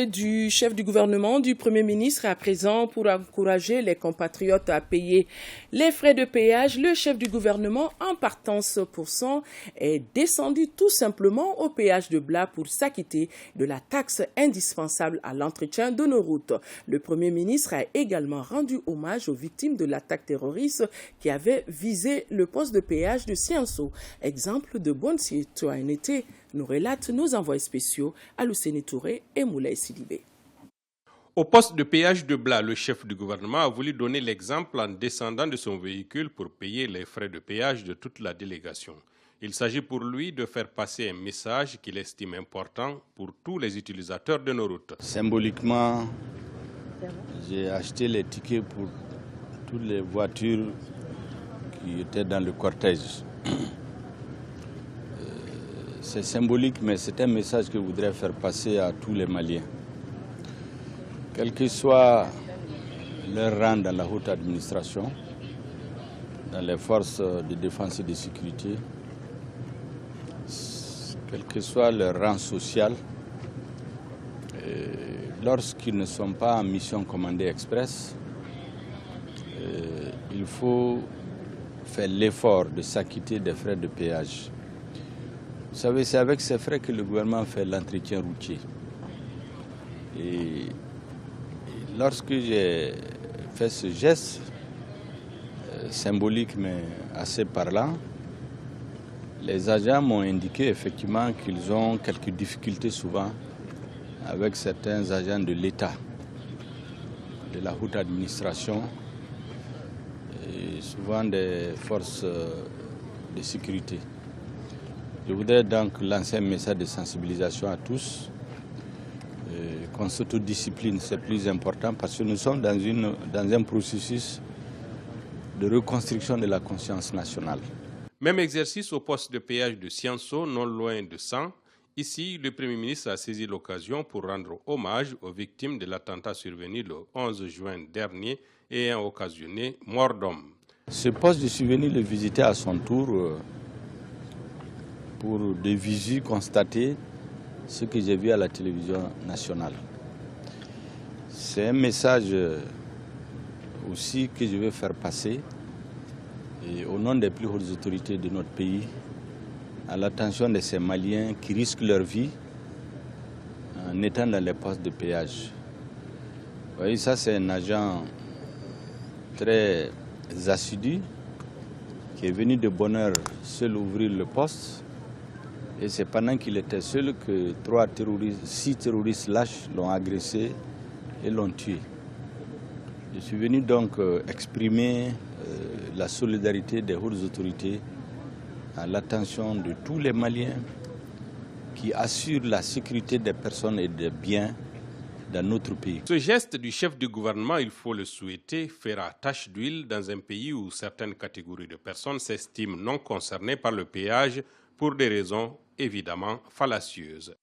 sortie du chef du gouvernement, du Premier ministre, à présent pour encourager les compatriotes à payer les frais de péage. Le chef du gouvernement, en partance pour son, est descendu tout simplement au péage de Bla pour s'acquitter de la taxe indispensable à l'entretien de nos routes. Le Premier ministre a également rendu hommage aux victimes de l'attaque terroriste qui avait visé le poste de péage de Sianso. Exemple de bonne citoyenneté, nous relatent nos envoyés spéciaux Alousseni Touré et Moulay Sidibé. Au poste de péage de Bla, le chef du gouvernement a voulu donner l'exemple en descendant de son véhicule pour payer les frais de péage de toute la délégation. Il s'agit pour lui de faire passer un message qu'il estime important pour tous les utilisateurs de nos routes. Symboliquement, j'ai acheté les tickets pour toutes les voitures qui étaient dans le cortège. C'est symbolique, mais c'est un message que je voudrais faire passer à tous les Maliens. Quel que soit leur rang dans la haute administration, dans les forces de défense et de sécurité, quel que soit leur rang social, lorsqu'ils ne sont pas en mission commandée express, il faut faire l'effort de s'acquitter des frais de péage. Vous savez, c'est avec ces frais que le gouvernement fait l'entretien routier. Et lorsque j'ai fait ce geste, symbolique mais assez parlant, les agents m'ont indiqué effectivement qu'ils ont quelques difficultés souvent avec certains agents de l'État, de la haute administration, et souvent des forces de sécurité. Je voudrais donc lancer un message de sensibilisation à tous, qu'on s'autodiscipline, c'est plus important parce que nous sommes dans un processus de reconstruction de la conscience nationale. Même exercice au poste de péage de Sianso, non loin de San. Ici, le Premier ministre a saisi l'occasion pour rendre hommage aux victimes de l'attentat survenu le 11 juin dernier et ayant occasionné mort d'homme. Ce poste, je suis venu le visiter à son tour pour de visu constater ce que j'ai vu à la télévision nationale. C'est un message aussi que je vais faire passer et au nom des plus hautes autorités de notre pays à l'attention de ces Maliens qui risquent leur vie en étant dans les postes de péage. Vous voyez, ça c'est un agent très assidu qui est venu de bonne heure seul ouvrir le poste. Et c'est pendant qu'il était seul que 6 terroristes lâches l'ont agressé et l'ont tué. Je suis venu donc exprimer la solidarité des hautes autorités à l'attention de tous les Maliens qui assurent la sécurité des personnes et des biens dans notre pays. Ce geste du chef du gouvernement, il faut le souhaiter, fera tache d'huile dans un pays où certaines catégories de personnes s'estiment non concernées par le péage pour des raisons évidemment fallacieuses.